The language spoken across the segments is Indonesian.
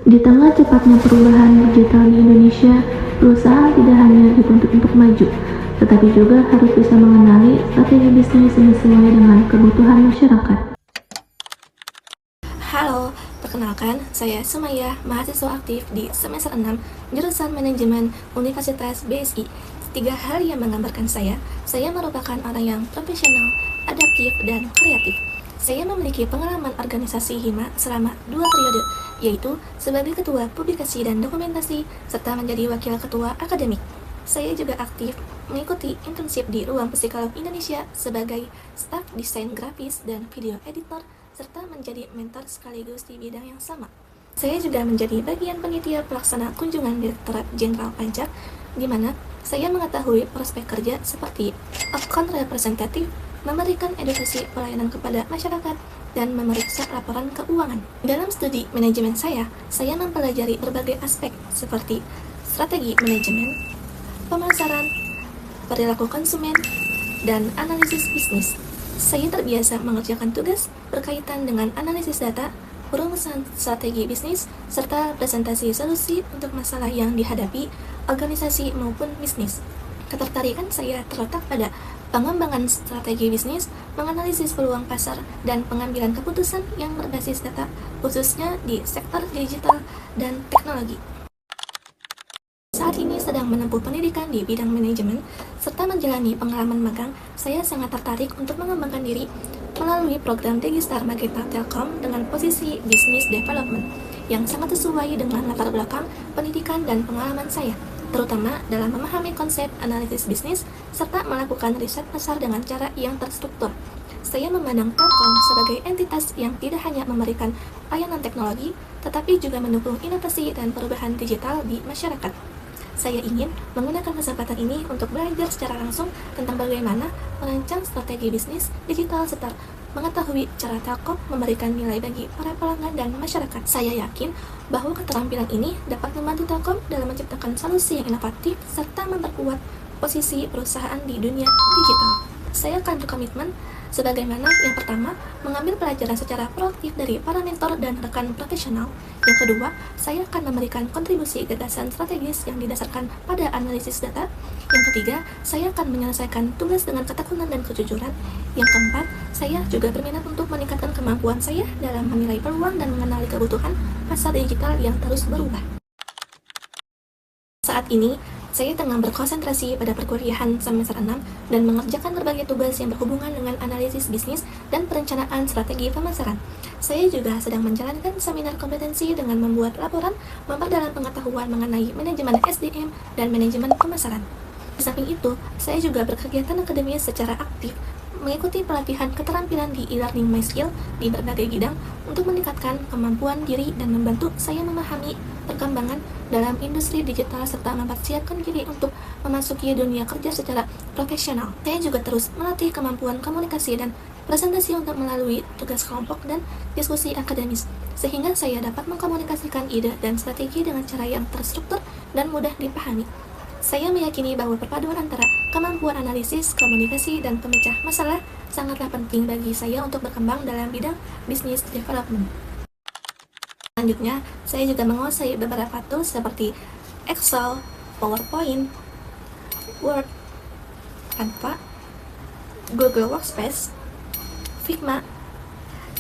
Di tengah cepatnya perubahan digital di Indonesia, perusahaan tidak hanya dituntut untuk maju, tetapi juga harus bisa mengenali strategi bisnis yang sesuai dengan kebutuhan masyarakat. Halo, perkenalkan, saya Sumaya, mahasiswa aktif di semester 6, jurusan Manajemen Universitas BSI. Tiga hal yang menggambarkan saya merupakan orang yang profesional, adaptif, dan kreatif. Saya memiliki pengalaman organisasi Hima selama 2 periode, yaitu sebagai ketua publikasi dan dokumentasi, serta menjadi wakil ketua akademik. Saya juga aktif mengikuti internship di Ruang Psikolog Indonesia sebagai staf desain grafis dan video editor, serta menjadi mentor sekaligus di bidang yang sama. Saya juga menjadi bagian panitia pelaksana kunjungan Direktorat Jenderal Pajak, di mana saya mengetahui prospek kerja seperti account representative, memberikan edukasi pelayanan kepada masyarakat, dan memeriksa laporan keuangan. Dalam studi manajemen saya mempelajari berbagai aspek seperti strategi manajemen, pemasaran, perilaku konsumen, dan analisis bisnis. Saya terbiasa mengerjakan tugas berkaitan dengan analisis data, perumusan strategi bisnis, serta presentasi solusi untuk masalah yang dihadapi organisasi maupun bisnis. Ketertarikan saya terletak pada pengembangan strategi bisnis, menganalisis peluang pasar, dan pengambilan keputusan yang berbasis data, khususnya di sektor digital dan teknologi. Saat ini sedang menempuh pendidikan di bidang manajemen, serta menjalani pengalaman magang. Saya sangat tertarik untuk mengembangkan diri melalui program Digistar Magenta Telkom dengan posisi Business Development, yang sangat sesuai dengan latar belakang pendidikan dan pengalaman saya, terutama dalam memahami konsep analisis bisnis, serta melakukan riset pasar dengan cara yang terstruktur. Saya memandang Telkom sebagai entitas yang tidak hanya memberikan layanan teknologi, tetapi juga mendukung inovasi dan perubahan digital di masyarakat. Saya ingin menggunakan kesempatan ini untuk belajar secara langsung tentang bagaimana merancang strategi bisnis digital serta mengetahui cara Telkom memberikan nilai bagi para pelanggan dan masyarakat. Saya yakin bahwa keterampilan ini dapat membantu Telkom dalam menciptakan solusi yang inovatif serta memperkuat posisi perusahaan di dunia digital. Saya akan berkomitmen sebagaimana yang pertama, mengambil pelajaran secara proaktif dari para mentor dan rekan profesional. Yang kedua, saya akan memberikan kontribusi gagasan strategis yang didasarkan pada analisis data. Yang ketiga, saya akan menyelesaikan tugas dengan ketekunan dan kejujuran. Yang keempat, saya juga berminat untuk meningkatkan kemampuan saya dalam menilai peluang dan mengenali kebutuhan pasar digital yang terus berubah. Saat ini, saya tengah berkonsentrasi pada perkuliahan semester 6 dan mengerjakan berbagai tugas yang berhubungan dengan analisis bisnis dan perencanaan strategi pemasaran. Saya juga sedang menjalankan seminar kompetensi dengan membuat laporan memperdalam pengetahuan mengenai manajemen SDM dan manajemen pemasaran. Di samping itu, saya juga berkegiatan akademis secara aktif, mengikuti pelatihan keterampilan di e-learning MySkill di berbagai bidang untuk meningkatkan kemampuan diri dan membantu saya memahami perkembangan dalam industri digital serta mempersiapkan diri untuk memasuki dunia kerja secara profesional. Saya juga terus melatih kemampuan komunikasi dan presentasi untuk melalui tugas kelompok dan diskusi akademis, sehingga saya dapat mengkomunikasikan ide dan strategi dengan cara yang terstruktur dan mudah dipahami. Saya meyakini bahwa perpaduan antara kemampuan analisis, komunikasi, dan pemecah masalah sangatlah penting bagi saya untuk berkembang dalam bidang business development. Selanjutnya, saya juga menguasai beberapa tools seperti Excel, PowerPoint, Word, Canva, Google Workspace, Figma,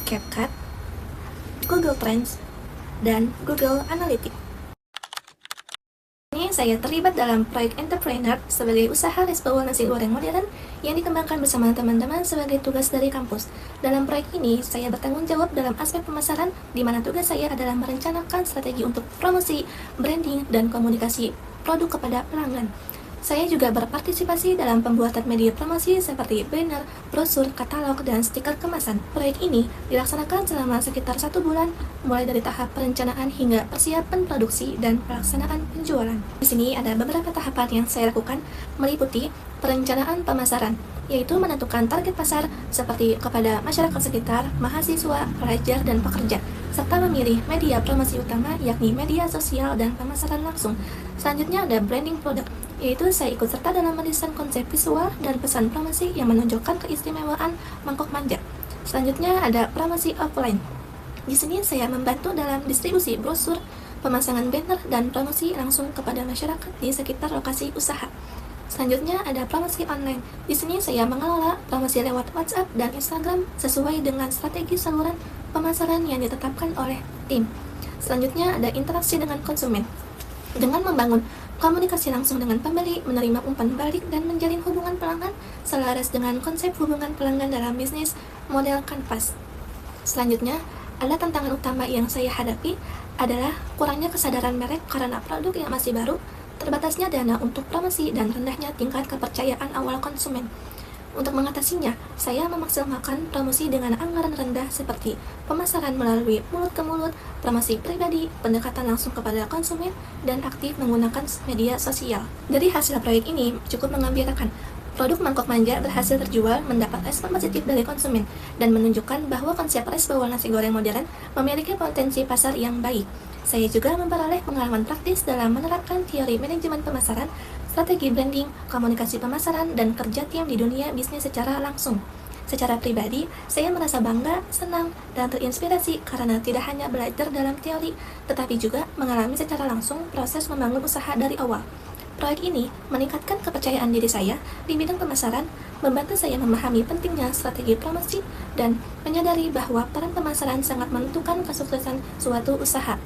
CapCut, Google Trends, dan Google Analytics. Saya terlibat dalam proyek entrepreneur sebagai usaha restoran nasi goreng modern yang dikembangkan bersama teman-teman sebagai tugas dari kampus. Dalam proyek ini, saya bertanggung jawab dalam aspek pemasaran, di mana tugas saya adalah merencanakan strategi untuk promosi, branding, dan komunikasi produk kepada pelanggan. Saya juga berpartisipasi dalam pembuatan media promosi seperti banner, brosur, katalog, dan stiker kemasan. Proyek ini dilaksanakan selama sekitar 1 bulan, mulai dari tahap perencanaan hingga persiapan produksi dan pelaksanaan penjualan. Di sini ada beberapa tahapan yang saya lakukan, meliputi perencanaan pemasaran, yaitu menentukan target pasar seperti kepada masyarakat sekitar, mahasiswa, pelajar, dan pekerja, serta memilih media promosi utama yakni media sosial dan pemasaran langsung. Selanjutnya ada branding produk, yaitu saya ikut serta dalam mendesain konsep visual dan pesan promosi yang menonjolkan keistimewaan mangkok manja. Selanjutnya ada promosi offline. Di sini saya membantu dalam distribusi brosur, pemasangan banner dan promosi langsung kepada masyarakat di sekitar lokasi usaha. Selanjutnya ada promosi online. Di sini saya mengelola promosi lewat WhatsApp dan Instagram sesuai dengan strategi saluran pemasaran yang ditetapkan oleh tim. Selanjutnya ada interaksi dengan konsumen. Dengan membangun komunikasi langsung dengan pembeli, menerima umpan balik, dan menjalin hubungan pelanggan selaras dengan konsep hubungan pelanggan dalam bisnis model kanvas. Selanjutnya, ada tantangan utama yang saya hadapi adalah kurangnya kesadaran merek karena produk yang masih baru, terbatasnya dana untuk promosi, dan rendahnya tingkat kepercayaan awal konsumen. Untuk mengatasinya, saya memaksimalkan promosi dengan anggaran rendah seperti pemasaran melalui mulut ke mulut, promosi pribadi, pendekatan langsung kepada konsumen, dan aktif menggunakan media sosial. Dari hasil proyek ini cukup menggembirakan. Produk mangkok manja berhasil terjual, mendapat respon positif dari konsumen, dan menunjukkan bahwa konsep rice bowl nasi goreng modern memiliki potensi pasar yang baik. Saya juga memperoleh pengalaman praktis dalam menerapkan teori manajemen pemasaran, strategi branding, komunikasi pemasaran, dan kerja tim di dunia bisnis secara langsung. Secara pribadi, saya merasa bangga, senang, dan terinspirasi karena tidak hanya belajar dalam teori, tetapi juga mengalami secara langsung proses membangun usaha dari awal. Proyek ini meningkatkan kepercayaan diri saya di bidang pemasaran, membantu saya memahami pentingnya strategi promosi, dan menyadari bahwa peran pemasaran sangat menentukan kesuksesan suatu usaha.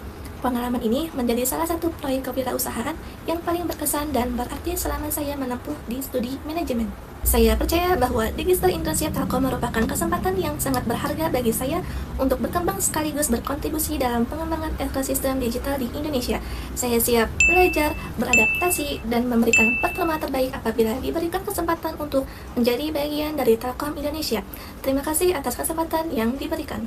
Pengalaman ini menjadi salah satu proyek kewirausahaan yang paling berkesan dan berarti selama saya menempuh di studi manajemen. Saya percaya bahwa Digital Internship Telkom merupakan kesempatan yang sangat berharga bagi saya untuk berkembang sekaligus berkontribusi dalam pengembangan ekosistem digital di Indonesia. Saya siap belajar, beradaptasi, dan memberikan performa terbaik apabila diberikan kesempatan untuk menjadi bagian dari Telkom Indonesia. Terima kasih atas kesempatan yang diberikan.